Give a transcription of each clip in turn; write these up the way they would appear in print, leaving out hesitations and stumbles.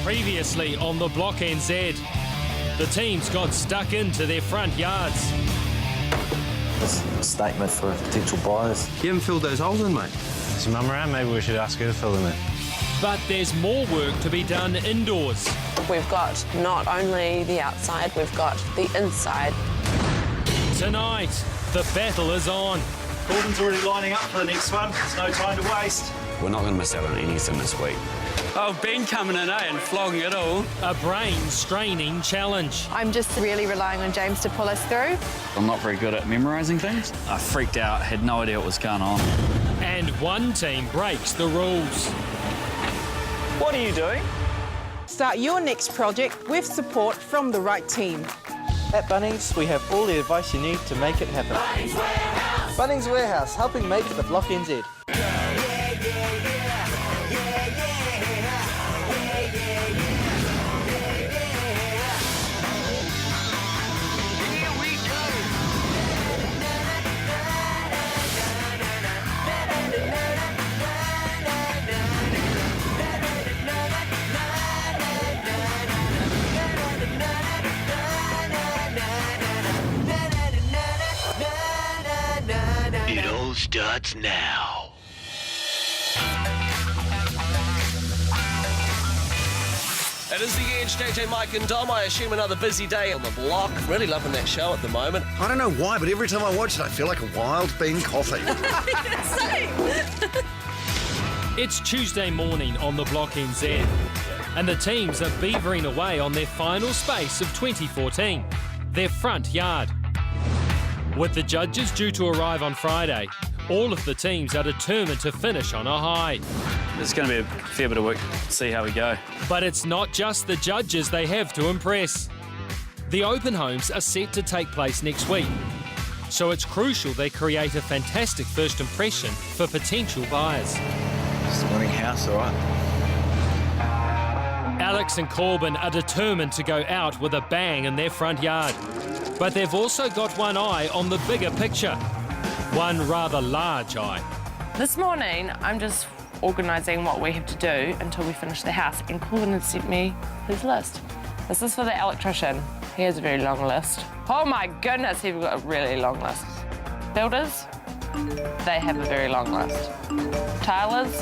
Previously on the Block NZ, the teams got stuck into their front yards. This is a statement for potential buyers. You haven't filled those holes in, mate. Is your mum around? Maybe we should ask her to fill them in. But there's more work to be done indoors. We've got not only the outside, we've got the inside. Tonight, the battle is on. Gordon's already lining up for the next one. There's no time to waste. We're not going to miss out on anything this week. Oh, Ben coming in, and flogging it all. A brain-straining challenge. I'm just really relying on James to pull us through. I'm not very good at memorising things. I freaked out, had no idea what was going on. And one team breaks the rules. What are you doing? Start your next project with support from the right team. At Bunnings, we have all the advice you need to make it happen. Bunnings Warehouse! Bunnings Warehouse, helping make the Block NZ. It all starts now. It is The Edge, JJ, Mike and Dom. I assume another busy day on the block. Really loving that show at the moment. I don't know why, but every time I watch it, I feel like a wild bean coffee. It's Tuesday morning on the Block NZ, and the teams are beavering away on their final space of 2014, their front yard. With the judges due to arrive on Friday, all of the teams are determined to finish on a high. It's going to be a fair bit of work to see how we go. But it's not just the judges they have to impress. The open homes are set to take place next week, so it's crucial they create a fantastic first impression for potential buyers. Stunning house, all right. Alex and Corbin are determined to go out with a bang in their front yard. But they've also got one eye on the bigger picture. One rather large eye. This morning, I'm just organising what we have to do until we finish the house, and Corbin has sent me his list. This is for the electrician. He has a very long list. Oh my goodness, he's got a really long list. Builders, they have a very long list. Tilers,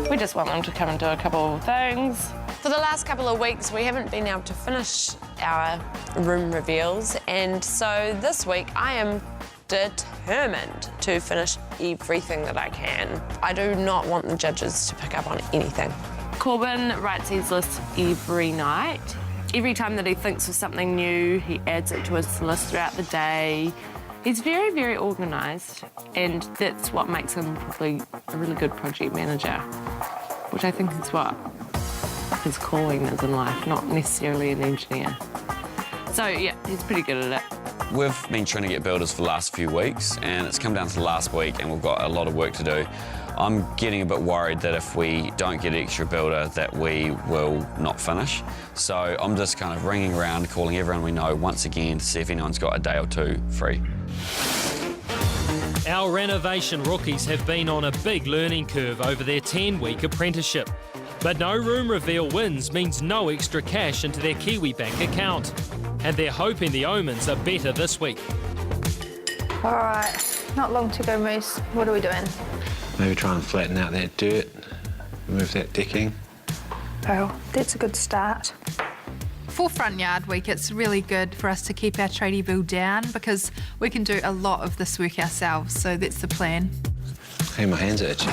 we just want them to come and do a couple of things. For the last couple of weeks, we haven't been able to finish our room reveals, and so this week I am determined to finish everything that I can. I do not want the judges to pick up on anything. Corbin writes his list every night. Every time that he thinks of something new, he adds it to his list throughout the day. He's very, very organised, and that's what makes him probably a really good project manager, which I think is what his calling is in life, not necessarily an engineer. So, yeah, he's pretty good at it. We've been trying to get builders for the last few weeks, and it's come down to the last week, and we've got a lot of work to do. I'm getting a bit worried that if we don't get an extra builder, that we will not finish. So I'm just kind of ringing around, calling everyone we know once again to see if anyone's got a day or two free. Our renovation rookies have been on a big learning curve over their 10-week apprenticeship. But no room reveal wins means no extra cash into their Kiwi Bank account. And they're hoping the omens are better this week. All right, not long to go, Moose. What are we doing? Maybe try and flatten out that dirt, remove that decking. Well, that's a good start. For front yard week, it's really good for us to keep our tradie bill down because we can do a lot of this work ourselves, so that's the plan. Hey, my hands are itchy.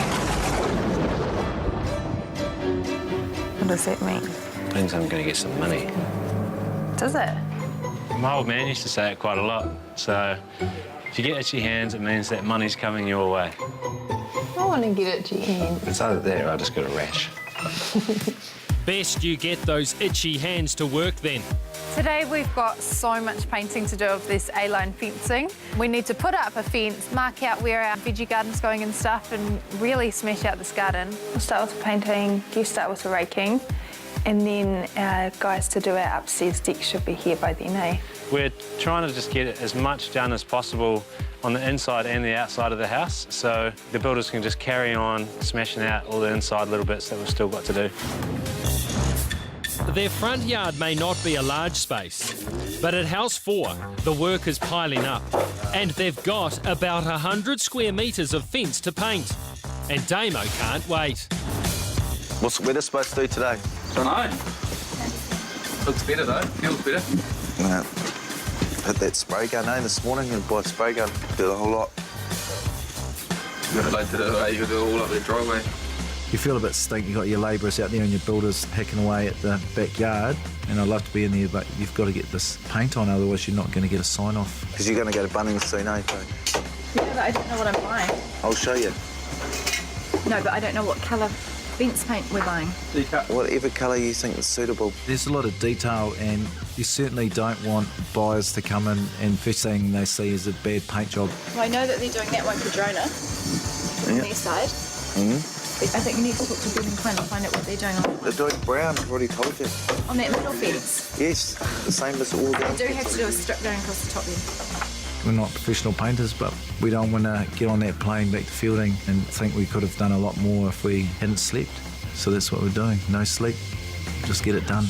What does that mean? It means I'm going to get some money. Does it? My old man used to say it quite a lot. So if you get itchy hands, it means that money's coming your way. I want to get itchy hands. It's either that or I just got a rash. Best you get those itchy hands to work then. Today we've got so much painting to do of this A-line fencing. We need to put up a fence, mark out where our veggie garden's going and stuff, and really smash out this garden. We'll start with the painting, you start with the raking, and then our guys to do our upstairs deck should be here by then, eh? We're trying to just get as much done as possible on the inside and the outside of the house, so the builders can just carry on smashing out all the inside little bits that we've still got to do. Their front yard may not be a large space, but at House 4, the work is piling up, and they've got about 100 square metres of fence to paint. And Damo can't wait. What's the weather supposed to do today? Don't know. Looks better though, feels better. Hit that spray gun, this morning, and buy a spray gun, do the whole lot. You got to do it all up the driveway. You feel a bit stink. You've got your labourers out there and your builders hacking away at the backyard, and I'd love to be in there, but you've got to get this paint on, otherwise you're not going to get a sign-off. Because you're going to go to Bunnings soon, eh, Faye? Yeah, but I don't know what I'm buying. I'll show you. No, but I don't know what colour fence paint we're buying. Whatever colour you think is suitable. There's a lot of detail, and you certainly don't want buyers to come in and first thing they see is a bad paint job. Well, I know that they're doing that one for Drona on their side. I think you need to talk to Building Quinn and find out what they're doing on They're doing brown, I've already told you. on that middle fence. Yes, the same as all the... They do have to do a strip going across the top then. We're not professional painters, but we don't want to get on that plane back to fielding and think we could have done a lot more if we hadn't slept. So that's what we're doing, no sleep, just get it done.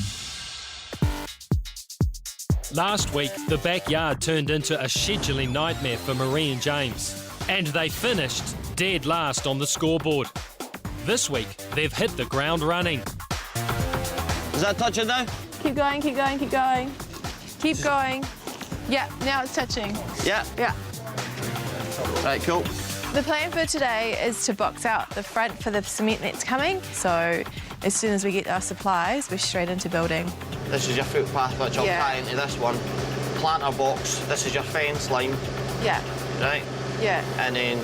Last week, the backyard turned into a scheduling nightmare for Marie and James, and they finished dead last on the scoreboard. This week, they've hit the ground running. Is that touching now? Keep going, keep going, keep going. Keep going. Yeah, now it's touching. Yeah. Yeah. Right, cool. The plan for today is to box out the front for the cement that's coming. So as soon as we get our supplies, we're straight into building. This is your footpath, which I'll tie into this one. Planter box, this is your fence line. Yeah. Right? Yeah. And then,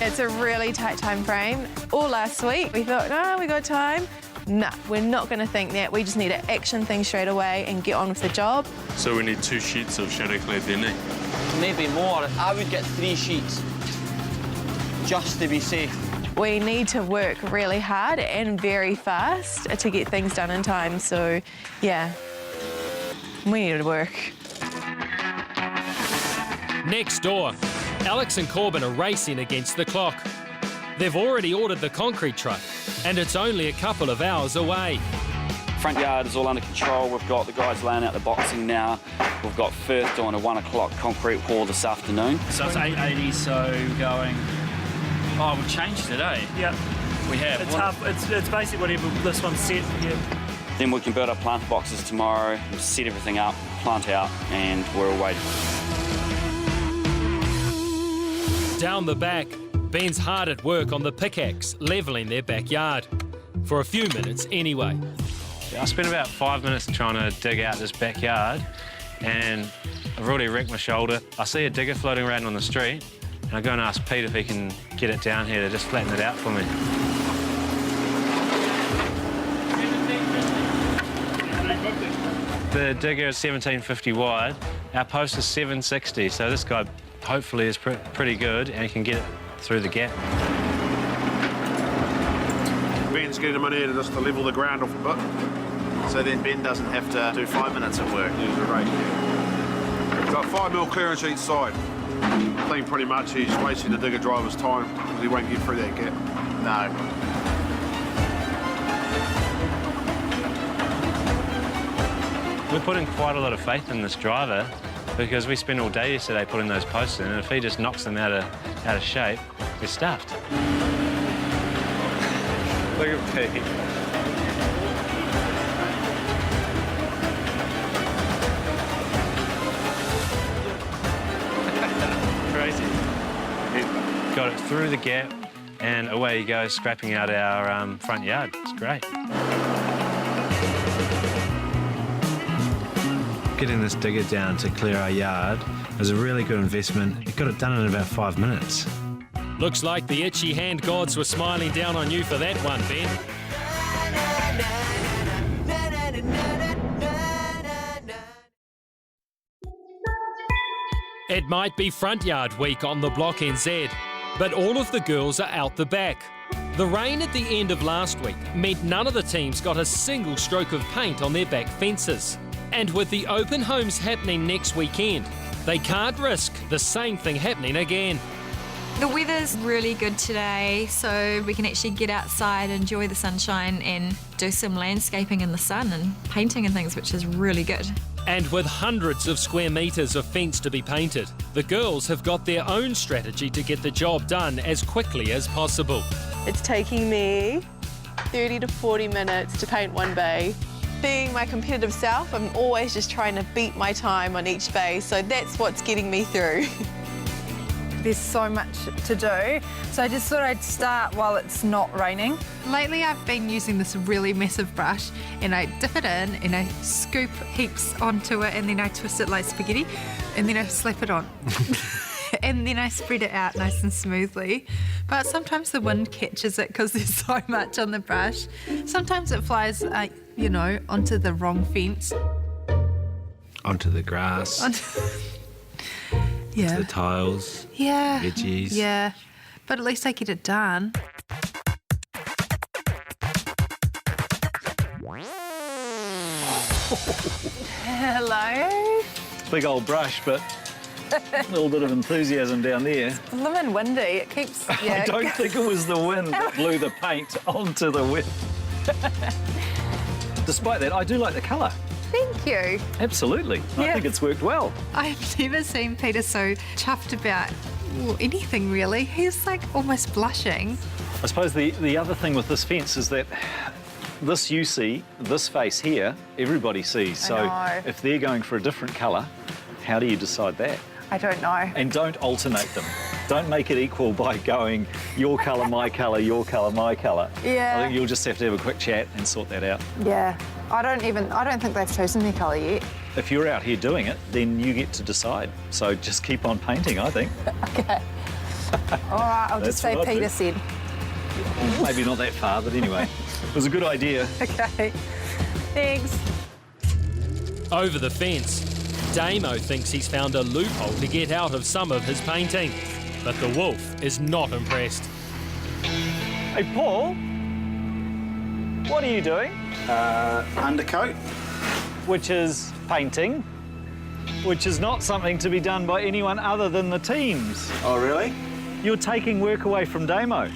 It's a really tight time frame. All last week, we thought, no, we got time. Nah, we're not going to think that. We just need to action things straight away and get on with the job. So we need 2 sheets of shadow clad then, maybe more. I would get 3 sheets, just to be safe. We need to work really hard and very fast to get things done in time. So, yeah, we need to work. Next door, Alex and Corbin are racing against the clock. They've already ordered the concrete truck, and it's only a couple of hours away. Front yard is all under control. We've got the guys laying out the boxing now. We've got Firth doing a 1 o'clock concrete pour this afternoon. So it's 8:80, so going... Oh, we've changed it, eh? Yeah. We have. It's half. It's basically whatever this one's set. Yeah. Then we can build our plant boxes tomorrow, set everything up, plant out, and we're away. Down the back, Ben's hard at work on the pickaxe, levelling their backyard. For a few minutes anyway. I spent about 5 minutes trying to dig out this backyard, and I've already wrecked my shoulder. I see a digger floating around on the street, and I go and ask Pete if he can get it down here to just flatten it out for me. The digger is 1750 wide. Our post is 760, so this guy hopefully is pretty good and he can get it through the gap. Ben's getting him in here just to level the ground off a bit. So then Ben doesn't have to do 5 minutes of work. There's a rate here. Got 5 mil clearance each side. I think pretty much he's wasting the digger driver's time because he won't get through that gap. No. We're putting quite a lot of faith in this driver because we spent all day yesterday putting those posts in, and if he just knocks them out of shape, we're stuffed. Look at Pete. Crazy. He got it through the gap, and away he goes, scrapping out our front yard. It's great. Getting this digger down to clear our yard is a really good investment. It got it done in about 5 minutes. Looks like the itchy hand gods were smiling down on you for that one, Ben. It might be front yard week on the Block NZ, but all of the girls are out the back. The rain at the end of last week meant none of the teams got a single stroke of paint on their back fences. And with the open homes happening next weekend, they can't risk the same thing happening again. The weather's really good today, so we can actually get outside, enjoy the sunshine and do some landscaping in the sun and painting and things, which is really good. And with hundreds of square metres of fence to be painted, the girls have got their own strategy to get the job done as quickly as possible. It's taking me 30 to 40 minutes to paint one bay. Being my competitive self, I'm always just trying to beat my time on each bay, so that's what's getting me through. There's so much to do, so I just thought I'd start while it's not raining. Lately I've been using this really massive brush and I dip it in and I scoop heaps onto it and then I twist it like spaghetti and then I slap it on. And then I spread it out nice and smoothly. But sometimes the wind catches it because there's so much on the brush. Sometimes it flies, you know, onto the wrong fence. Onto the grass. Yeah. To the tiles. Yeah. Veggies. Yeah. But at least I get it done. Hello. Big old brush, but a little bit of enthusiasm down there. It's living windy. It keeps. Yeah. I don't think it was the wind that blew the paint onto the wind. Despite that, I do like the colour. Thank you. Absolutely. I think it's worked well. I've never seen Peter so chuffed about anything, really. He's like almost blushing. I suppose the other thing with this fence is that this you see, this face here, everybody sees. So if they're going for a different colour, how do you decide that? I don't know. And don't alternate them. Don't make it equal by going your colour, my colour, your colour, my colour. Yeah. I think you'll just have to have a quick chat and sort that out. Yeah. I don't think they've chosen their colour yet. If you're out here doing it, then you get to decide. So just keep on painting, I think. Okay. All right, I'll just say Peter said. Maybe not that far, but anyway. It was a good idea. Okay. Thanks. Over the fence, Damo thinks he's found a loophole to get out of some of his painting. But the wolf is not impressed. Hey, Paul, what are you doing? Undercoat. Which is painting, which is not something to be done by anyone other than the teams. Oh, really? You're taking work away from Damo.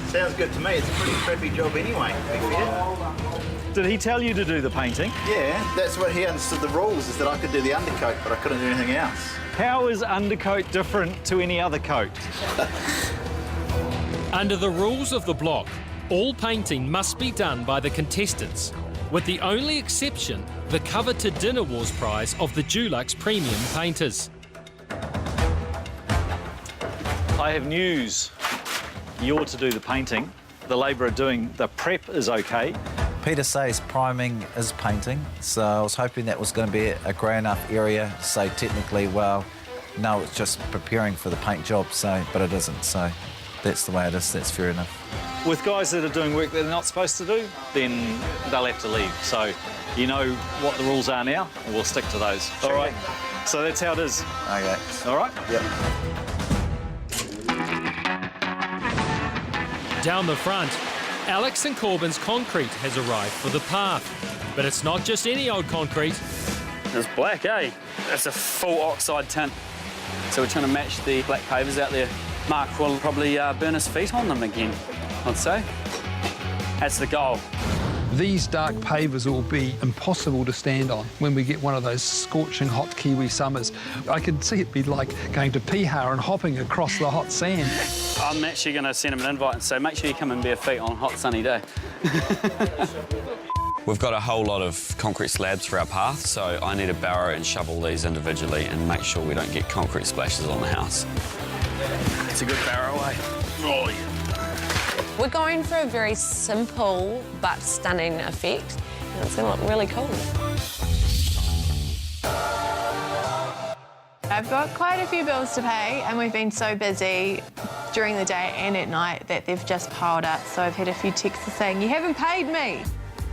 Sounds good to me. It's a pretty crappy job anyway, to be fair. Did he tell you to do the painting? Yeah, that's what he understood the rules, is that I could do the undercoat, but I couldn't do anything else. How is undercoat different to any other coat? Under the rules of the block, all painting must be done by the contestants, with the only exception the coveted Dinner Wars prize of the Dulux Premium Painters. I have news. You're to do the painting. The labourer doing the prep is okay. Peter says priming is painting, so I was hoping that was going to be a grey enough area to say technically, well, no, it's just preparing for the paint job, so, but it isn't, so that's the way it is, that's fair enough. With guys that are doing work they're not supposed to do, then they'll have to leave. So you know what the rules are now, and we'll stick to those. All right? So that's how it is. Okay. All right? Yep. Down the front, Alex and Corbin's concrete has arrived for the path. But it's not just any old concrete. It's black, eh? It's a full oxide tint. So we're trying to match the black pavers out there. Mark will probably burn his feet on them again, I'd say. That's the goal. These dark pavers will be impossible to stand on when we get one of those scorching hot Kiwi summers. I can see it be like going to Piha and hopping across the hot sand. I'm actually going to send him an invite and say, make sure you come and bare feet on a hot sunny day. We've got a whole lot of concrete slabs for our path, so I need to barrow and shovel these individually and make sure we don't get concrete splashes on the house. It's a good barrow, eh? Oh, yeah. We're going for a very simple but stunning effect. And it's going to look really cool. I've got quite a few bills to pay and we've been so busy during the day and at night that they've just piled up. So I've had a few texts saying, you haven't paid me.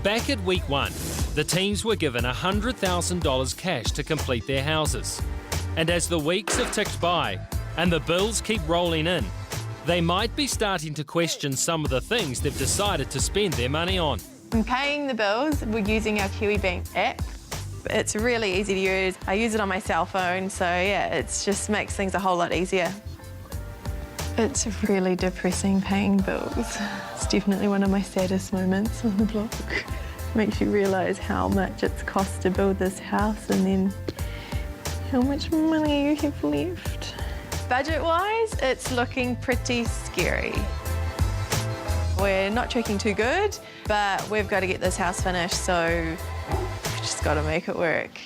Back at week 1, the teams were given $100,000 cash to complete their houses. And as the weeks have ticked by and the bills keep rolling in, they might be starting to question some of the things they've decided to spend their money on. In paying the bills, we're using our KiwiBank app. It's really easy to use. I use it on my cell phone, so yeah, it just makes things a whole lot easier. It's really depressing paying bills. It's definitely one of my saddest moments on the block. Makes you realise how much it's cost to build this house and then how much money you have left. Budget-wise, it's looking pretty scary. We're not tracking too good, but we've got to get this house finished, so we've just got to make it work.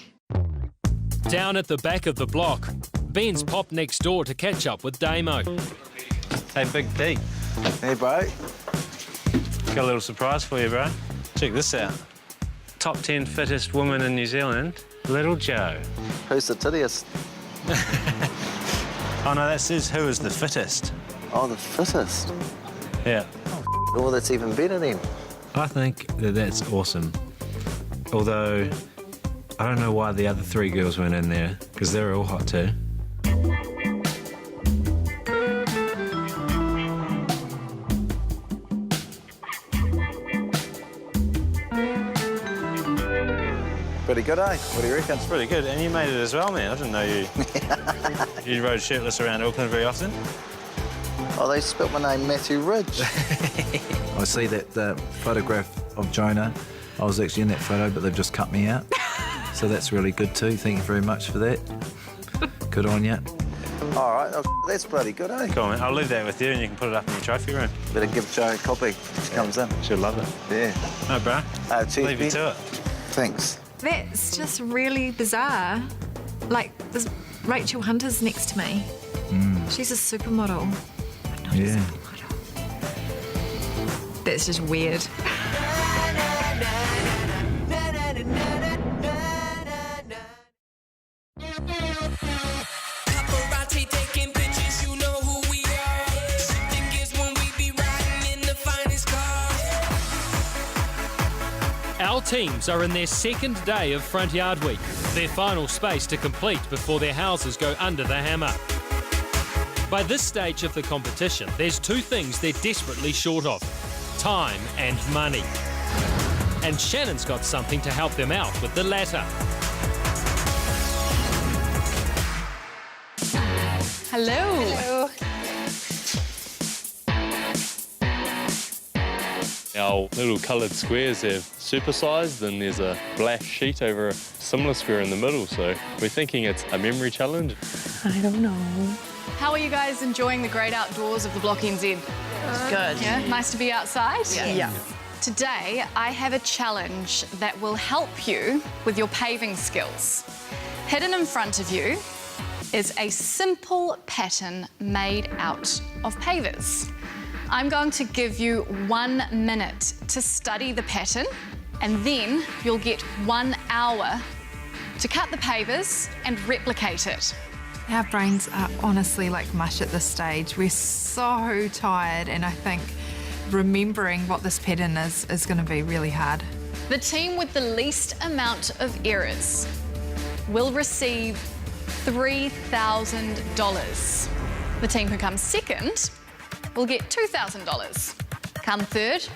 Down at the back of the block, Ben's popped next door to catch up with Damo. Hey, Big D. Hey, bro. Got a little surprise for you, bro. Check this out. Top 10 fittest woman in New Zealand, Little Joe. Who's the tittiest? Oh, no, that says who is the fittest. Oh, the fittest? Yeah. Oh, that's even better then. I think that's awesome. Although, I don't know why the other 3 girls weren't in there, because they're all hot too. Pretty good, eh? What do you reckon? It's pretty good, and you made it as well, man. I didn't know you rode shirtless around Auckland very often. Oh, they spelt my name Matthew Ridge. I see that photograph of Jonah. I was actually in that photo, but they've just cut me out. So that's really good too. Thank you very much for that. Good on you. All right, that's bloody good, eh? Cool, man. I'll leave that with you, and you can put it up in your trophy room. Better give Jo a copy when she comes in. She'll love it. Yeah. No, bro. Cheers, leave you Ben. to it. Thanks. That's just really bizarre. Like, there's Rachel Hunter's next to me. She's a supermodel. Yeah. That's just weird. Our teams are in their second day of Front Yard Week, their final space to complete before their houses go under the hammer. By this stage of the competition, there's 2 things they're desperately short of: time and money. And Shannon's got something to help them out with the latter. Hello. Hello. Our little coloured squares have supersized, and there's a black sheet over a similar square in the middle, so we're thinking it's a memory challenge. I don't know. How are you guys enjoying the great outdoors of the Block NZ? Good. Yeah, nice to be outside? Yeah. Today, I have a challenge that will help you with your paving skills. Hidden in front of you is a simple pattern made out of pavers. I'm going to give you 1 minute to study the pattern, and then you'll get 1 hour to cut the pavers and replicate it. Our brains are honestly like mush at this stage. We're so tired, and I think remembering what this pattern is going to be really hard. The team with the least amount of errors will receive $3,000. The team who comes second will get $2,000. Come third,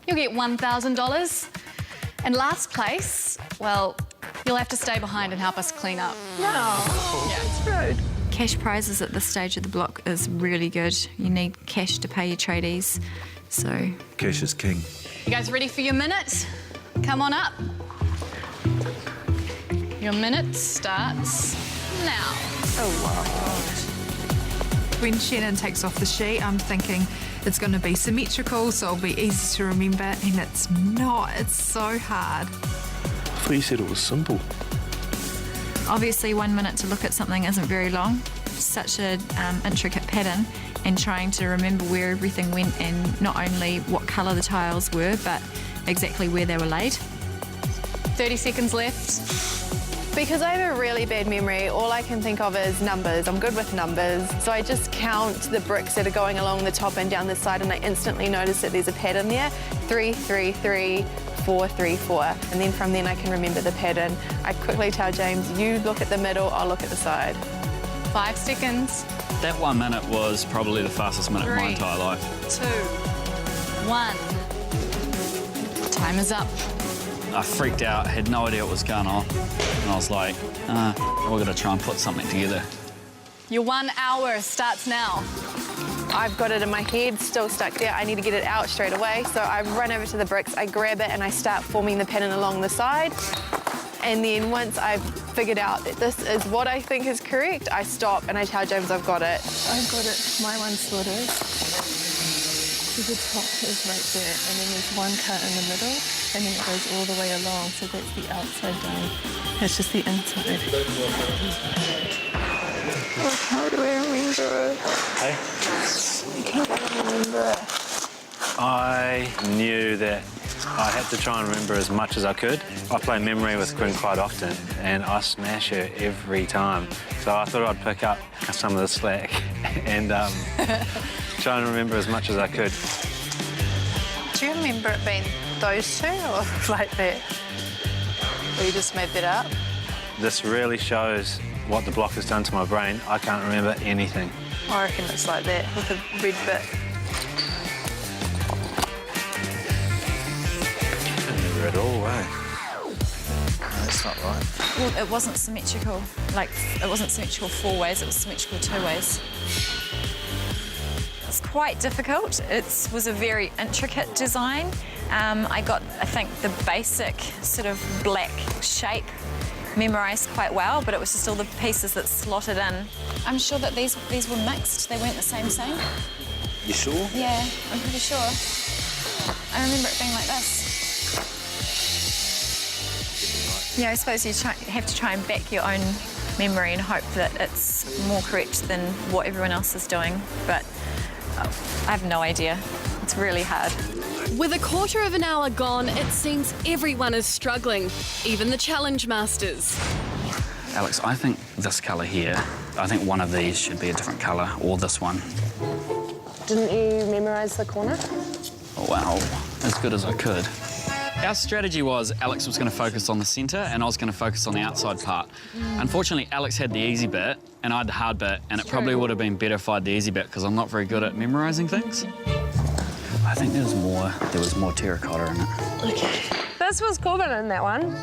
you'll get $1,000. And last place, well, you'll have to stay behind and help us clean up. Yeah, it's rude. Cash prizes at this stage of the block is really good. You need cash to pay your tradies, so... Cash is king. You guys ready for your minute? Come on up. Your minute starts now. Oh, wow. When Shannon takes off the sheet, I'm thinking it's going to be symmetrical, so it'll be easy to remember, and it's not. It's so hard. I thought you said it was simple. Obviously, 1 minute to look at something isn't very long. Such an intricate pattern, and trying to remember where everything went and not only what colour the tiles were, but exactly where they were laid. 30 seconds left. Because I have a really bad memory, all I can think of is numbers. I'm good with numbers. So I just count the bricks that are going along the top and down the side, and I instantly notice that there's a pattern there. 3, 3, 3, 4, 3, 4. And then from then I can remember the pattern. I quickly tell James, you look at the middle, I'll look at the side. 5 seconds. That 1 minute was probably the fastest minute of my entire life. 2, 1. Time is up. I freaked out, had no idea what was going on. And I was like, we're going to try and put something together. Your 1 hour starts now. I've got it in my head, still stuck there. I need to get it out straight away. So I run over to the bricks, I grab it, and I start forming the pattern along the side. And then once I've figured out that this is what I think is correct, I stop and I tell James I've got it. I've got it. My one sort of. So the top is right there, and then there's one cut in the middle, and then it goes all the way along. So that's the outside done. That's just the inside. How do I remember it? Hey? I can't remember it. I knew that I had to try and remember as much as I could. I play memory with Quinn quite often, and I smash her every time. So I thought I'd pick up some of the slack and try and remember as much as I could. Do you remember it being those two or like that? Or you just made that up? This really shows what the block has done to my brain. I can't remember anything. I reckon it's like that with a red bit. I can't remember it all, eh? No, that's not right. Well, it wasn't symmetrical. Like, it wasn't symmetrical 4 ways, it was symmetrical 2 ways. It's quite difficult. It was a very intricate design. I got, I think, the basic sort of black shape memorised quite well, but it was just all the pieces that slotted in. I'm sure that these were mixed. They weren't the same. You sure? Yeah, I'm pretty sure. I remember it being like this. Yeah, I suppose you have to try and back your own memory and hope that it's more correct than what everyone else is doing, but I have no idea. It's really hard. With a quarter of an hour gone, it seems everyone is struggling, even the challenge masters. Alex, I think this colour here, I think one of these should be a different colour, or this one. Didn't you memorise the corner? Well, as good as I could. Our strategy was Alex was going to focus on the centre and I was going to focus on the outside part. Unfortunately, Alex had the easy bit and I had the hard bit, and it probably would have been better if I had the easy bit because I'm not very good at memorising things. I think there was more terracotta in it. Okay. This was Corbin in that one. Maybe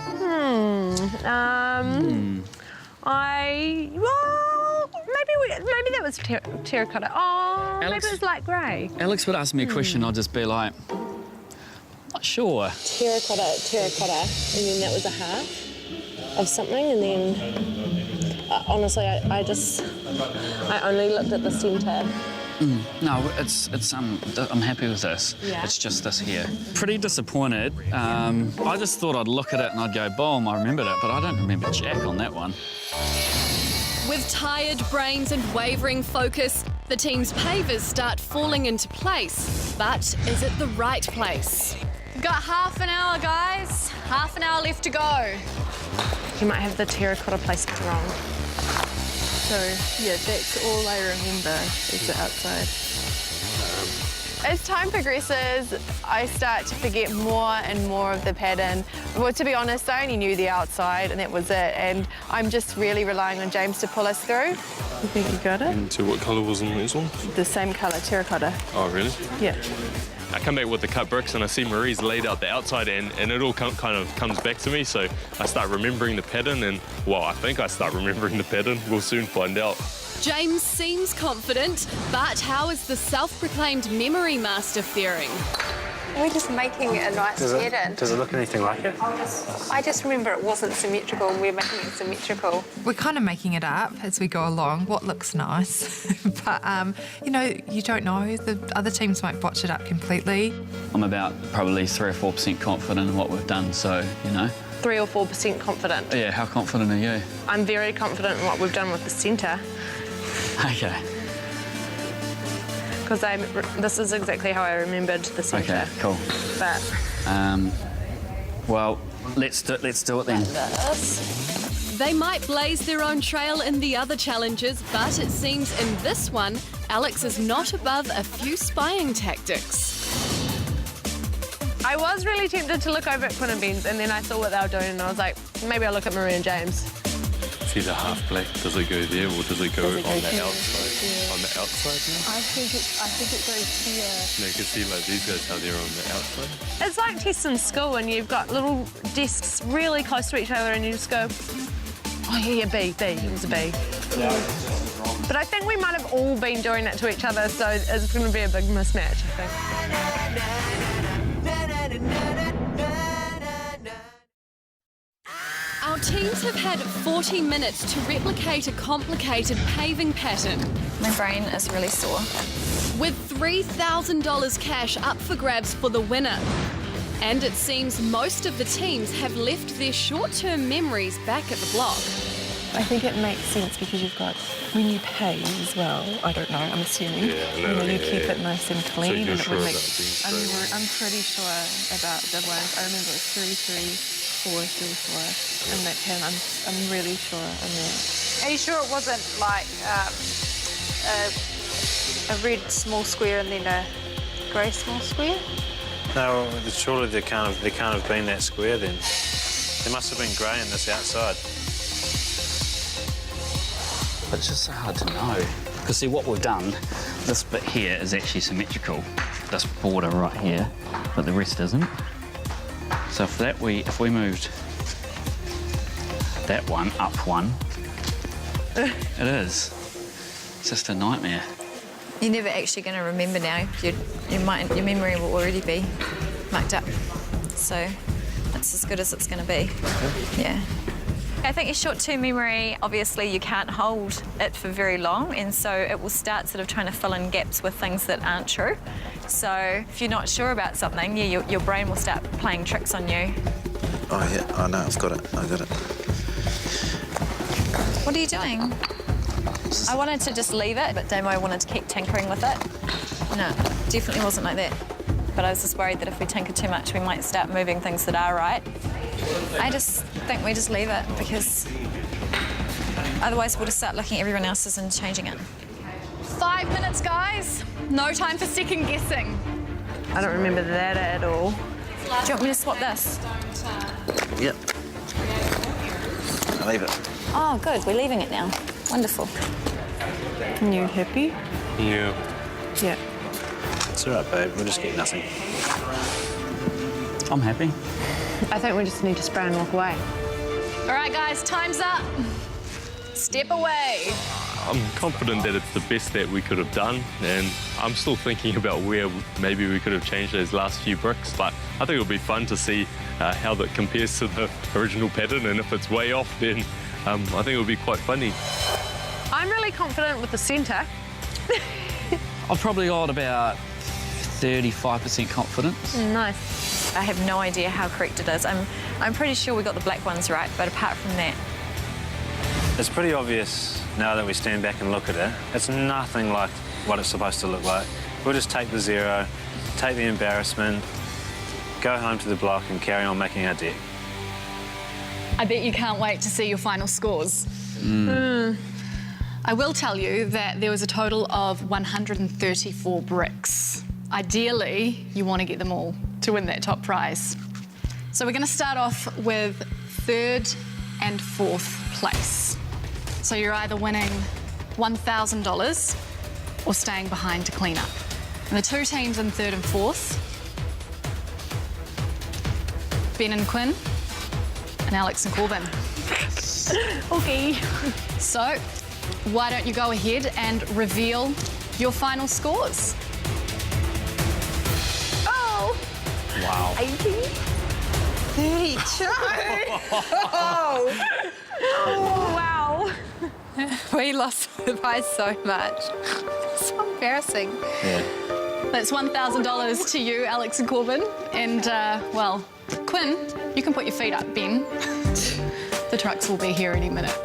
that was terracotta. Oh, Alex, maybe it was light grey. Alex would ask me a question, I'd just be like, not sure. Terracotta, and then that was a half of something, and then honestly, I only looked at the centre. No, I'm happy with this. Yeah. It's just this here. Pretty disappointed. I just thought I'd look at it and I'd go, boom, I remembered it, but I don't remember jack on that one. With tired brains and wavering focus, the team's pavers start falling into place. But is it the right place? We've got half an hour, guys. Half an hour left to go. You might have the terracotta placed wrong. So, yeah, that's all I remember is the outside. As time progresses, I start to forget more and more of the pattern. Well, to be honest, I only knew the outside and that was it. And I'm just really relying on James to pull us through. You think you got it? And so what colour was in this one? The same colour, terracotta. Oh, really? Yeah. I come back with the cut bricks and I see Marie's laid out the outside, and it all kind of comes back to me. So I start remembering the pattern, and, well, I think I start remembering the pattern. We'll soon find out. James seems confident, but how is the self-proclaimed memory master faring? We're just making a nice pattern. Does it look anything like it? I just remember it wasn't symmetrical and we're making it symmetrical. We're kind of making it up as we go along, what looks nice. But, you know, you don't know. The other teams might botch it up completely. I'm about probably 3 or 4% confident in what we've done, so, you know. 3 or 4% confident. Yeah, how confident are you? I'm very confident in what we've done with the centre. Okay. Because this is exactly how I remembered the centre. Okay, cool. But well, let's do it then. They might blaze their own trail in the other challenges, but it seems in this one, Alex is not above a few spying tactics. I was really tempted to look over at Quinn and Ben's, and then I saw what they were doing, and I was like, maybe I'll look at Marie and James. See the half black, does it go there or does it go on the outside? Yeah. On the outside now? I think it goes here. No, you can see like these guys how they're on the outside. It's like tests in school when you've got little desks really close to each other and you just go, oh yeah, B, it was a B. But I think we might have all been doing it to each other, so it's going to be a big mismatch, I think. Our teams have had 40 minutes to replicate a complicated paving pattern. My brain is really sore. With $3,000 cash up for grabs for the winner. And it seems most of the teams have left their short-term memories back at the block. I think it makes sense because you've got, when you pave as well, I don't know, I'm assuming, you keep it nice and clean. So you're and it sure would make, I'm pretty sure about the ones. I remember it was 3-3, 4-3-4 in that pattern. I'm really sure on that. Are you sure it wasn't like a red small square and then a grey small square? No, surely they can't have been that square then. There must have been grey in this outside. It's just so hard to know. Because see, what we've done, this bit here is actually symmetrical. This border right here, but the rest isn't. So if we moved that one up one, it is. It's just a nightmare. You're never actually going to remember now. Your memory will already be mucked up. So it's as good as it's going to be. Yeah. I think your short-term memory, obviously you can't hold it for very long, and so it will start sort of trying to fill in gaps with things that aren't true. So if you're not sure about something, your brain will start playing tricks on you. Oh, yeah, I know, I've got it, I got it. What are you doing? I wanted to just leave it, but Damo wanted to keep tinkering with it. No, definitely wasn't like that. But I was just worried that if we tinker too much, we might start moving things that are right. I just think we just leave it, because otherwise we'll just start looking at everyone else's and changing it. 5 minutes, guys. No time for second guessing. I don't remember that at all. Do you want me to swap this? Yep. I leave it. Oh, good. We're leaving it now. Wonderful. You happy? Yeah. Yeah. It's all right, babe. We'll just get nothing. I'm happy. I think we just need to spray and walk away. All right, guys, time's up. Step away. I'm confident that it's the best that we could have done, and I'm still thinking about where maybe we could have changed those last few bricks, but I think it'll be fun to see how that compares to the original pattern, and if it's way off, then I think it'll be quite funny. I'm really confident with the centre. I've probably got about 35% confidence. Nice. I have no idea how correct it is. I'm pretty sure we got the black ones right, but apart from that... It's pretty obvious now that we stand back and look at it. It's nothing like what it's supposed to look like. We'll just take the zero, take the embarrassment, go home to the block and carry on making our deck. I bet you can't wait to see your final scores. I will tell you that there was a total of 134 bricks. Ideally, you want to get them all to win that top prize. So we're going to start off with third and fourth place. So you're either winning $1,000 or staying behind to clean up. And the two teams in third and fourth, Ben and Quinn, and Alex and Corbin. Okay. So, why don't you go ahead and reveal your final scores? Oh! Wow. 18? 32! Oh, wow. We lost by so much. So embarrassing. Yeah. That's $1,000 to you, Alex and Corbin. And, well, Quinn, you can put your feet up, Ben. The trucks will be here any minute.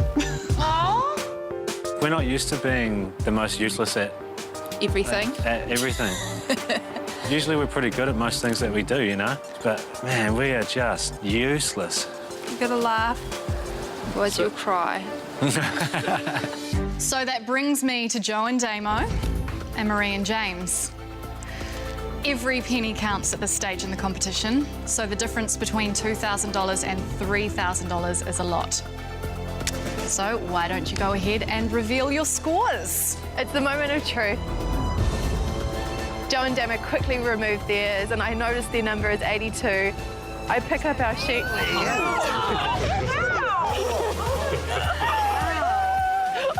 We're not used to being the most useless at Everything. At everything. Usually we're pretty good at most things that we do, you know? But, man, we are just useless. You gotta laugh, otherwise you'll cry. So that brings me to Joe and Damo and Marie and James. Every penny counts at this stage in the competition, so the difference between $2,000 and $3,000 is a lot. So why don't you go ahead and reveal your scores? It's the moment of truth. Joe and Damo quickly removed theirs, and I noticed their number is 82. I pick up our sheet.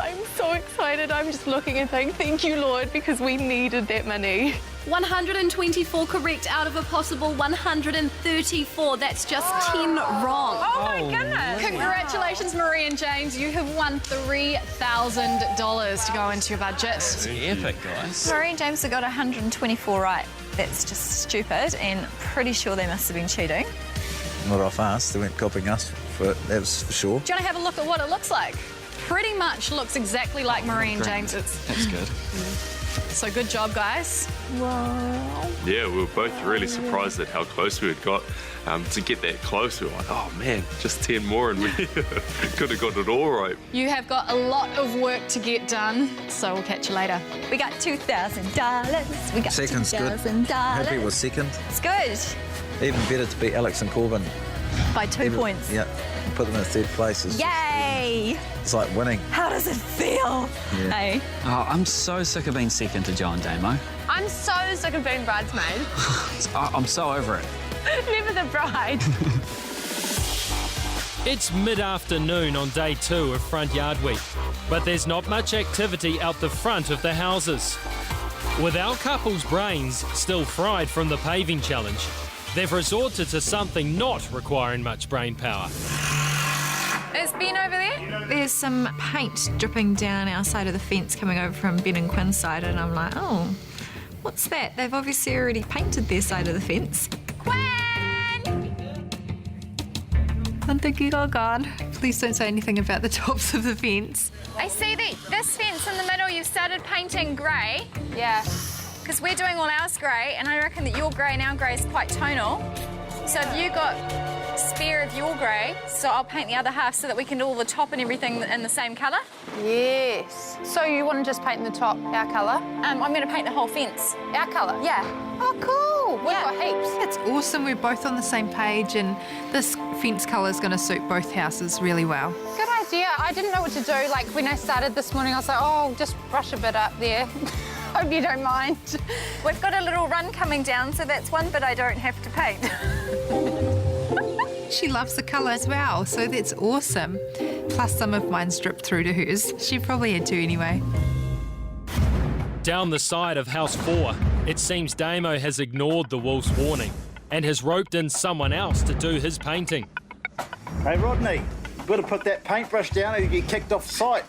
I'm so excited. excited. I'm just looking and saying, thank you, Lord, because we needed that money. 124 correct out of a possible 134. That's just 10 wrong. Oh my goodness. Congratulations, Marie and James. You have won $3,000 to go into your budget. It's epic, guys. Marie and James have got 124 right. That's just stupid, and pretty sure they must have been cheating. Not off us. They weren't copying us for it, that was for sure. Do you want to have a look at what it looks like? Pretty much looks exactly like Marie and James's. That's good. So good job, guys. Wow. Yeah, we were both really surprised at how close we had got. To get that close, we were like, oh man, just 10 more and we could have got it all right. You have got a lot of work to get done, so we'll catch you later. We got $2,000. We got Second's good. $2,000. Happy with second. It's good. Even better to beat Alex and Corbin. By 2 points. Yeah, put them in third place. Yay! It's like winning. How does it feel? Yeah. Hey. Oh, I'm so sick of being second to Joe and Damo. I'm so sick of being bridesmaid. I'm so over it. Never the bride. It's mid-afternoon on day 2 of Front Yard Week, but there's not much activity out the front of the houses. With our couple's brains still fried from the paving challenge, they've resorted to something not requiring much brain power. Is Ben over there? There's some paint dripping down our side of the fence coming over from Ben and Quinn's side, and I'm like, oh, what's that? They've obviously already painted their side of the fence. I'm thinking, oh God, please don't say anything about the tops of the fence. I see that this fence in the middle, you've started painting grey. Yeah. Because we're doing all ours grey, and I reckon that your grey and our grey is quite tonal. So have you got spare of your grey? So I'll paint the other half so that we can do all the top and everything in the same colour? Yes. So you want to just paint the top our colour? I'm going to paint the whole fence. Our colour? Yeah. Oh, cool. We've got heaps. It's awesome. We're both on the same page, and this fence colour is going to suit both houses really well. Good idea. I didn't know what to do. Like, when I started this morning, I was like, oh, just brush a bit up there. Hope you don't mind. We've got a little run coming down, so that's one bit I don't have to paint. She loves the colour as well, so that's awesome. Plus some of mine's dripped through to hers. She probably had to anyway. Down the side of House 4, it seems Damo has ignored the wolf's warning and has roped in someone else to do his painting. Hey, Rodney, you've got to put that paintbrush down or you get kicked off the site.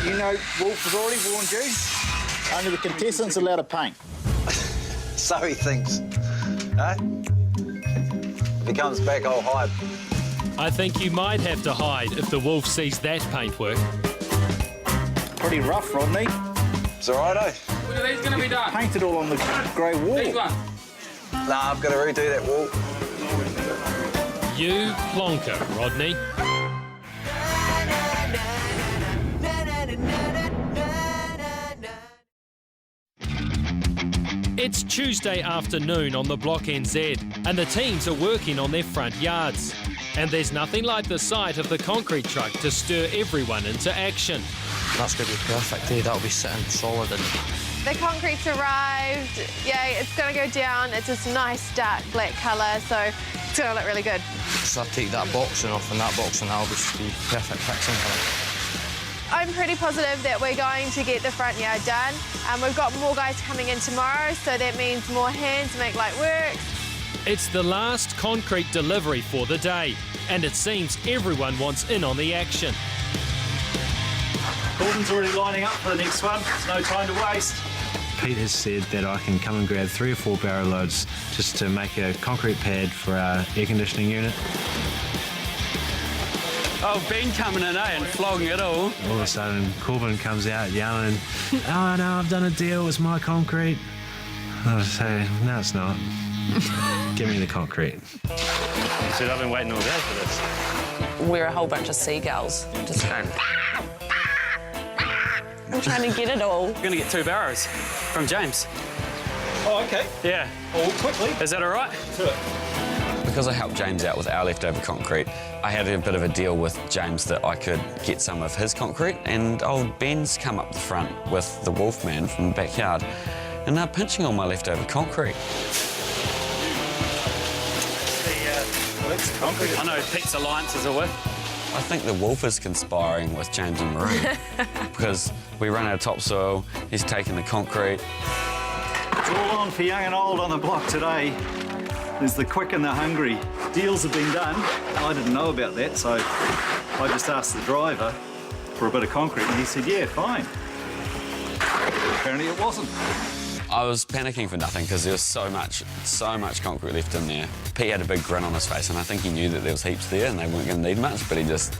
You know, Wolf has already warned you. Only the contestants are allowed to paint. So he thinks. Eh? If he comes back, I'll hide. I think you might have to hide if the wolf sees that paintwork. Pretty rough, Rodney. It's all right, eh? When are these going to be done? Painted all on the grey wall. These ones? Nah, I've got to redo that wall. You plonker, Rodney. It's Tuesday afternoon on the Block NZ, and the teams are working on their front yards. And there's nothing like the sight of the concrete truck to stir everyone into action. That's going to be perfect, eh? That'll be sitting solid in. The concrete's arrived. Yay, it's going to go down. It's this nice dark black colour, so it's going to look really good. So I take that boxing off, and that boxing, that'll just be perfect fixing for it. I'm pretty positive that we're going to get the front yard done. We've got more guys coming in tomorrow, so that means more hands to make light work. It's the last concrete delivery for the day, and it seems everyone wants in on the action. Gordon's already lining up for the next one. There's no time to waste. Pete has said that I can come and grab 3 or 4 barrow loads just to make a concrete pad for our air conditioning unit. Oh, Ben coming in, eh, and flogging it all. All of a sudden, Corbin comes out yelling, "Oh no, I've done a deal, it's my concrete." I say, "No, it's not. Give me the concrete." He said, "I've been waiting all day for this." We're a whole bunch of seagulls, just going... I'm trying to get it all. We're going to get 2 barrows from James. Oh, OK. Yeah. Oh, quickly. Is that all right? Do it. Because I helped James out with our leftover concrete, I had a bit of a deal with James that I could get some of his concrete, and old Ben's come up the front with the Wolfman from the backyard, and they're pinching all my leftover concrete. That's concrete. I know Pete's alliances are with. I think the Wolf is conspiring with James and Marie because we run out of topsoil, he's taking the concrete. It's all on for young and old on the block today. There's the quick and the hungry. Deals have been done. I didn't know about that, so I just asked the driver for a bit of concrete and he said, yeah, fine. Apparently it wasn't. I was panicking for nothing because there was so much concrete left in there. Pete had a big grin on his face and I think he knew that there was heaps there and they weren't going to need much, but he just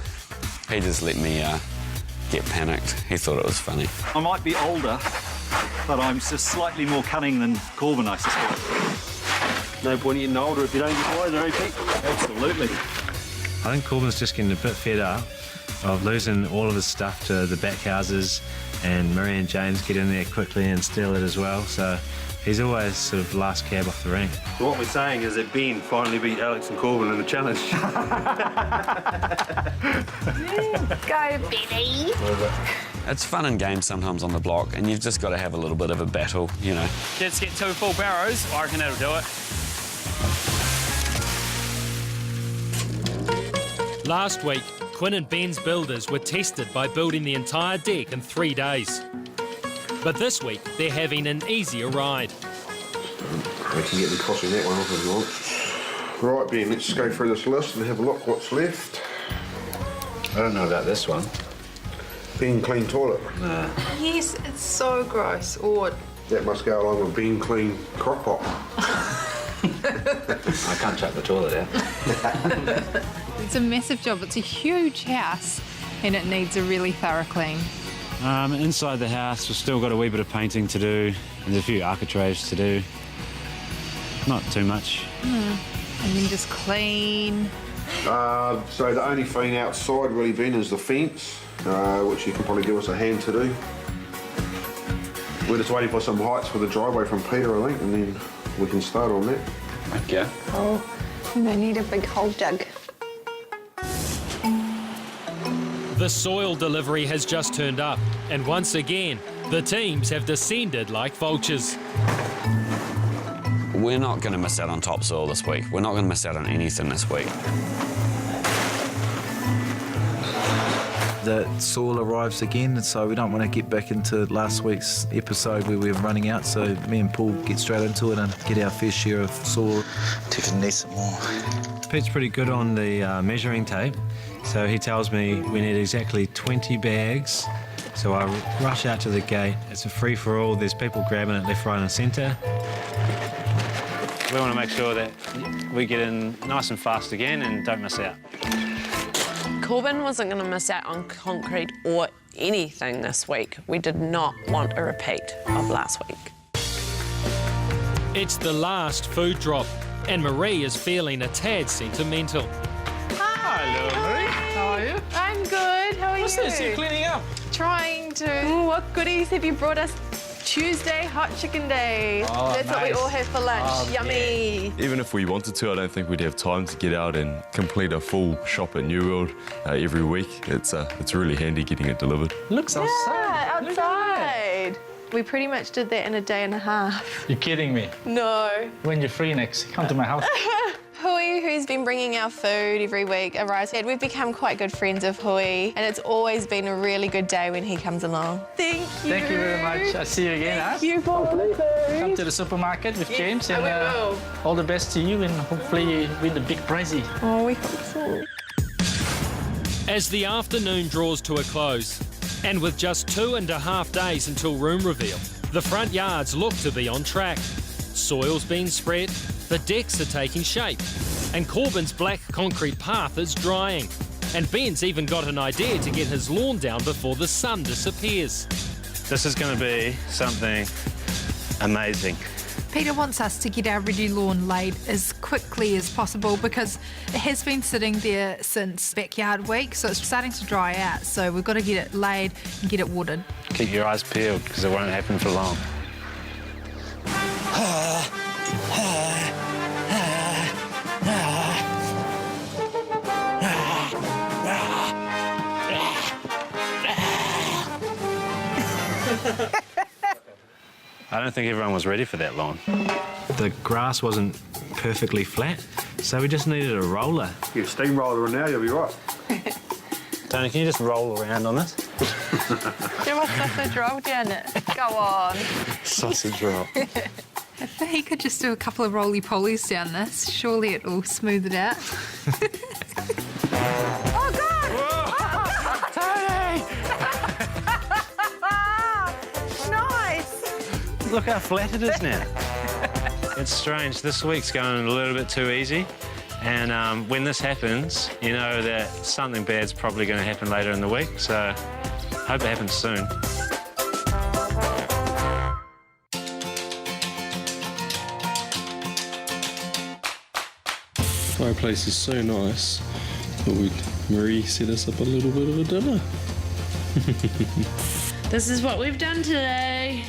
let me get panicked. He thought it was funny. I might be older, but I'm just slightly more cunning than Corbin, I suspect. No point in getting older if you don't get wiser, eh, Pete? Absolutely. I think Corbin's just getting a bit fed up of losing all of his stuff to the back houses, and Marie and James get in there quickly and steal it as well. So he's always sort of last cab off the rank. So what we're saying is that Ben finally beat Alex and Corbin in the challenge. Go, Benny. It's fun and games sometimes on the block, and you've just got to have a little bit of a battle, you know. Let's get 2 full barrows. I reckon that'll do it. Last week, Quinn and Ben's builders were tested by building the entire deck in 3 days. But this week, they're having an easier ride. We can get the crossing that one off if you want. Right, Ben, let's go through this list and have a look what's left. I don't know about this one. Ben Clean toilet. Nah. Yes, it's so gross. Or that must go along with Ben Clean crock pot. I can't chuck the toilet out. it's a massive job. It's a huge house and it needs a really thorough clean. Inside the house, we've still got a wee bit of painting to do. There's a few architraves to do. Not too much. And then just clean. So the only thing outside really, Ben, is the fence, which you can probably give us a hand to do. We're just waiting for some heights for the driveway from Peter, I think, and then we can start on that. Okay. Oh, and I need a big hole dug. The soil delivery has just turned up, and once again, the teams have descended like vultures. We're not going to miss out on topsoil this week. We're not going to miss out on anything this week. The soil arrives again, so we don't want to get back into last week's episode where we were running out, so me and Paul get straight into it and get our fair share of soil. Definitely need some more. Pete's pretty good on the measuring tape, so he tells me we need exactly 20 bags. So I rush out to the gate. It's a free-for-all. There's people grabbing it left, right and centre. We want to make sure that we get in nice and fast again and don't miss out. Corbin wasn't going to miss out on concrete or anything this week. We did not want a repeat of last week. It's the last food drop, and Marie is feeling a tad sentimental. Hi. Hello, Marie. How are you? I'm good. How are you? What's this? You're cleaning up? Trying to. What goodies have you brought us? Tuesday hot chicken day. Oh, That's what we all have for lunch. Oh, Yummy. Even if we wanted to, I don't think we'd have time to get out and complete a full shop at New World every week. It's really handy getting it delivered. Looks outside. We pretty much did that in a day and a half. You're kidding me. No. When you're free next, come to my house. Hui, who's been bringing our food every week, arrives here. We've become quite good friends of Hui, and it's always been a really good day when he comes along. Thank you. Thank you very much. I'll see you again. Thank you for the food. Come to the supermarket with James, and we will. all the best to you, and hopefully you win the big prize. Oh, we hope so. As the afternoon draws to a close, and with just 2.5 days until room reveal, the front yards look to be on track. Soil's been spread, the decks are taking shape, and Corbin's black concrete path is drying. And Ben's even got an idea to get his lawn down before the sun disappears. This is going to be something amazing. Peter wants us to get our ready lawn laid as quickly as possible because it has been sitting there since backyard week, so it's starting to dry out. So we've got to get it laid and get it watered. Keep your eyes peeled because it won't happen for long. I don't think everyone was ready for that lawn. The grass wasn't perfectly flat, so we just needed a roller. Get a steamroller in now, you'll be right. Tony, can you just roll around on this? Do a sausage roll down it. Go on. Sausage roll. If he could just do a couple of roly-polies down this, surely it will smooth it out. Oh, God! Tony! Nice! Look how flat it is now. It's strange. This week's going a little bit too easy. And when this happens, you know that something bad's probably going to happen later in the week. So hope it happens soon. Fireplace is so nice. Thought Marie set us up a little bit of a dinner. This is what we've done today.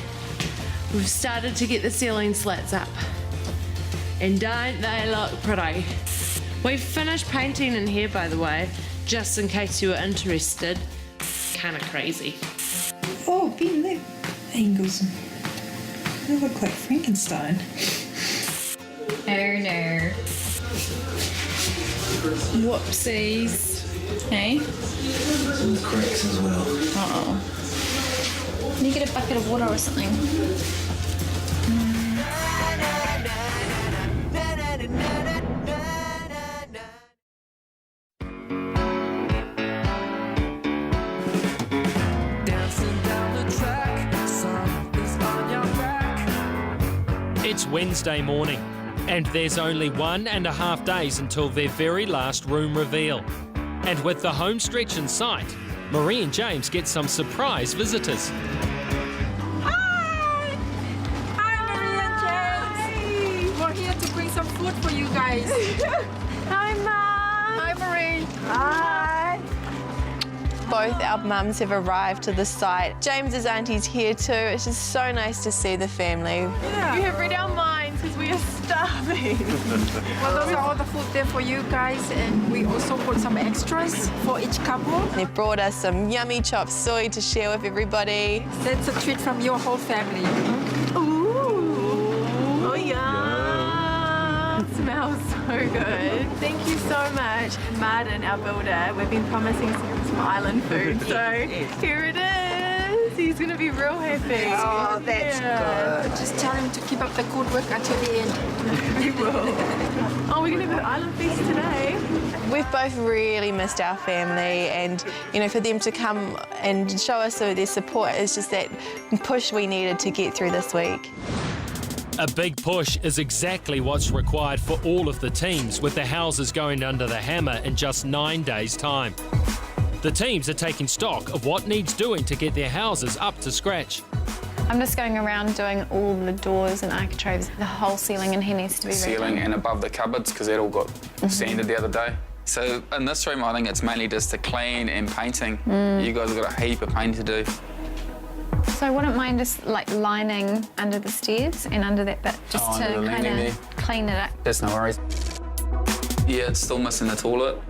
We've started to get the ceiling slats up. And don't they look pretty? We've finished painting in here, by the way, just in case you were interested. Kind of crazy. Oh, Ben, that angles. They look like Frankenstein. Oh no. Whoopsies. Hey? Some cracks as well. Uh-oh. Can you get a bucket of water or something? It's Wednesday morning, and there's only 1.5 days until their very last room reveal. And with the home stretch in sight, Marie and James get some surprise visitors. Hi, Marie and James. We're here to bring some food for you guys. Hi, Mum. Hi, Marie. Hi. Both our mums have arrived to the site. James's auntie's here too. It's just so nice to see the family. Yeah. You have read our minds because we are starving. Well, those are all the food there for you guys, and we also put some extras for each couple. They've brought us some yummy chop suey to share with everybody. That's a treat from your whole family. Ooh. Oh, yeah. It smells so good. Thank you so much. Martin, our builder, we've been promising some island food, so here it is. He's going to be real happy. Oh, that's good. Just tell him to keep up the good work until the end. We will. Oh, we're going to have an island feast today. We've both really missed our family, and you know, for them to come and show us their support is just that push we needed to get through this week. A big push is exactly what's required for all of the teams, with the houses going under the hammer in just 9 days' time. The teams are taking stock of what needs doing to get their houses up to scratch. I'm just going around doing all the doors and architraves. The whole ceiling in here needs to be Ceiling and above the cupboards, because that all got sanded the other day. So in this room, I think it's mainly just the clean and painting. You guys have got a heap of painting to do. So I wouldn't mind just like lining under the stairs and under that bit, just to kind of clean it up. That's no worries. Yeah, it's still missing the toilet.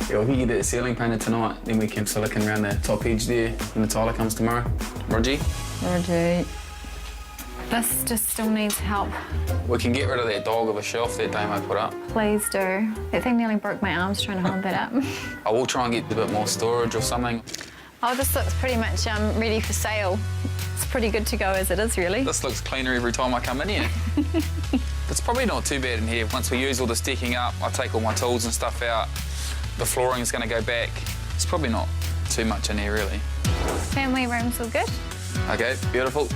Yeah, we can get that ceiling painted tonight, then we can silicone around the top edge there when the tiler comes tomorrow. Roger? Roger. This just still needs help. We can get rid of that dog of a shelf that Damo put up. Please do. That thing nearly broke my arms trying to hold that up. I will try and get a bit more storage or something. Oh, this looks pretty much ready for sale. It's pretty good to go as it is, really. This looks cleaner every time I come in here. It's probably not too bad in here. Once we use all the decking up, I take all my tools and stuff out. The flooring is going to go back. It's probably not too much in here, really. Family room's all good. Okay, beautiful.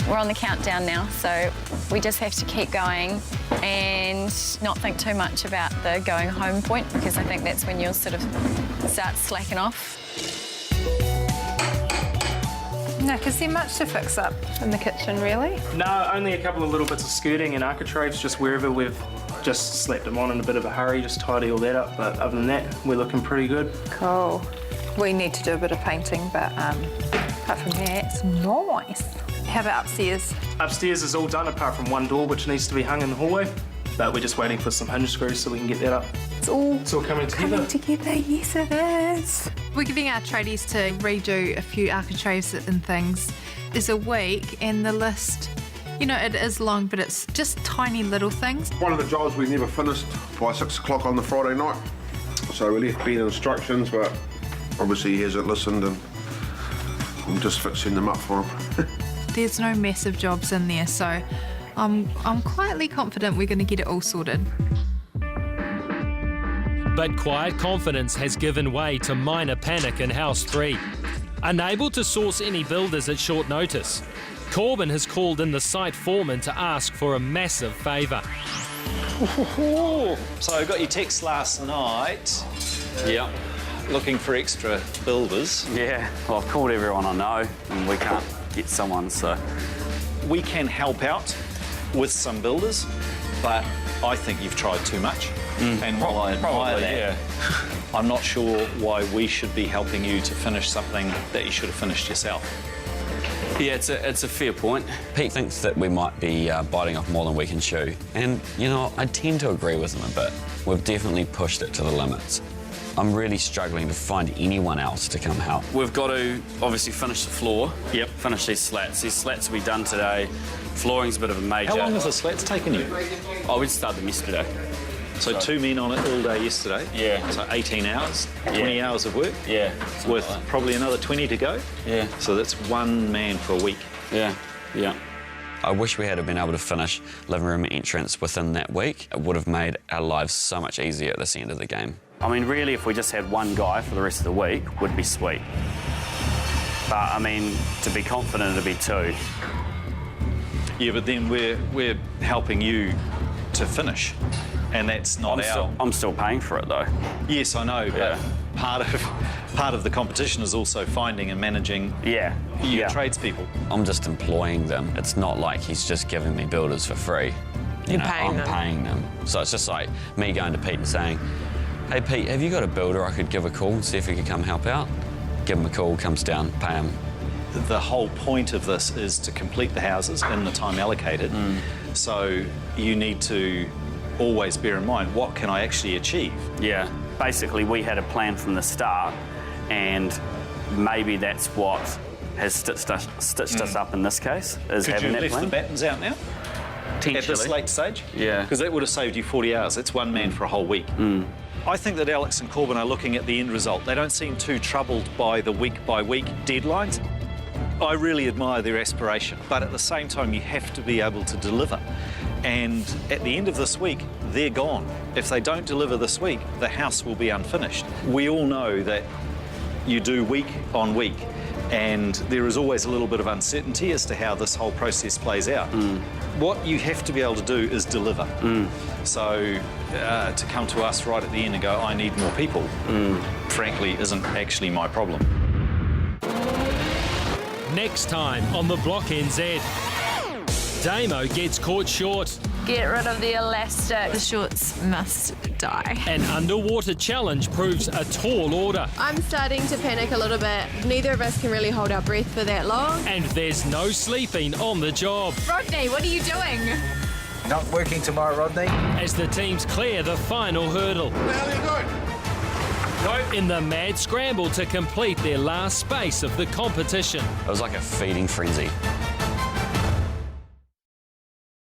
We're on the countdown now, so we just have to keep going and not think too much about the going home point, because I think that's when you'll sort of start slacking off. No, is there much to fix up in the kitchen, really? No, only a couple of little bits of skirting and architraves, just wherever we've just slapped them on in a bit of a hurry, just tidy all that up. But other than that, we're looking pretty good. Cool. We need to do a bit of painting, but apart from that, it's nice. How about upstairs? Upstairs is all done apart from one door, which needs to be hung in the hallway. But we're just waiting for some hinge screws so we can get that up. It's all coming together. Yes, it is. We're giving our tradies to redo a few architraves and things. There's a week, and the list, you know, it is long, but it's just tiny little things. One of the jobs we never finished by 6 o'clock on the Friday night. So we left Ben instructions, but obviously he hasn't listened, and I'm just fixing them up for him. There's no massive jobs in there, so I'm quietly confident we're going to get it all sorted. But quiet confidence has given way to minor panic in House 3. Unable to source any builders at short notice, Corbin has called in the site foreman to ask for a massive favour. So I got your text last night. Yeah. Looking for extra builders. Yeah, well, I've called everyone I know and we can't get someone, so. We can help out with some builders, but I think you've tried too much. And while I admire that, I'm not sure why we should be helping you to finish something that you should have finished yourself. Yeah, it's a fair point. Pete thinks that we might be biting off more than we can chew. And, you know, I tend to agree with him a bit. We've definitely pushed it to the limits. I'm really struggling to find anyone else to come help. We've got to obviously finish the floor. Yep. Finish these slats. These slats will be done today. Flooring's a bit of a major. How long has the slats taken you? Oh, we started them yesterday. So 2 men on it all day yesterday? Yeah. So 18 hours, 20 hours of work? Yeah. With probably another 20 to go? Yeah. So that's 1 man for a week? Yeah, yeah. I wish we had been able to finish living room entrance within that week. It would have made our lives so much easier at this end of the game. I mean, really, if we just had one guy for the rest of the week, would be sweet. But, I mean, to be confident, it'd be 2. Yeah, but then we're helping you to finish, and that's not I'm still paying for it, though. Yes, I know, but part of the competition is also finding and managing your tradespeople. I'm just employing them. It's not like he's just giving me builders for free. You're paying them. I'm paying them. So it's just like me going to Pete and saying, hey, Pete, have you got a builder I could give a call and see if he could come help out? Give him a call, comes down, pay him. The whole point of this is to complete the houses in the time allocated. So you need to always bear in mind, what can I actually achieve? Yeah, basically we had a plan from the start, and maybe that's what has stitched us up in this case, is having that plan. Could you leave the battens out now? Potentially. At this late stage? Yeah. Because that would have saved you 40 hours. That's 1 man for a whole week. I think that Alex and Corbin are looking at the end result. They don't seem too troubled by the week-by-week deadlines. I really admire their aspiration, but at the same time, you have to be able to deliver. And at the end of this week, they're gone. If they don't deliver this week, the house will be unfinished. We all know that you do week on week, and there is always a little bit of uncertainty as to how this whole process plays out. What you have to be able to do is deliver. So to come to us right at the end and go, I need more people, frankly, isn't actually my problem. Next time on the Block NZ, Damo gets caught short. Get rid of the elastic. The shorts must die. An underwater challenge proves a tall order. I'm starting to panic a little bit. Neither of us can really hold our breath for that long. And there's no sleeping on the job. Rodney, what are you doing? Not working tomorrow, Rodney. As the teams clear the final hurdle. In the mad scramble to complete their last space of the competition. It was like a feeding frenzy.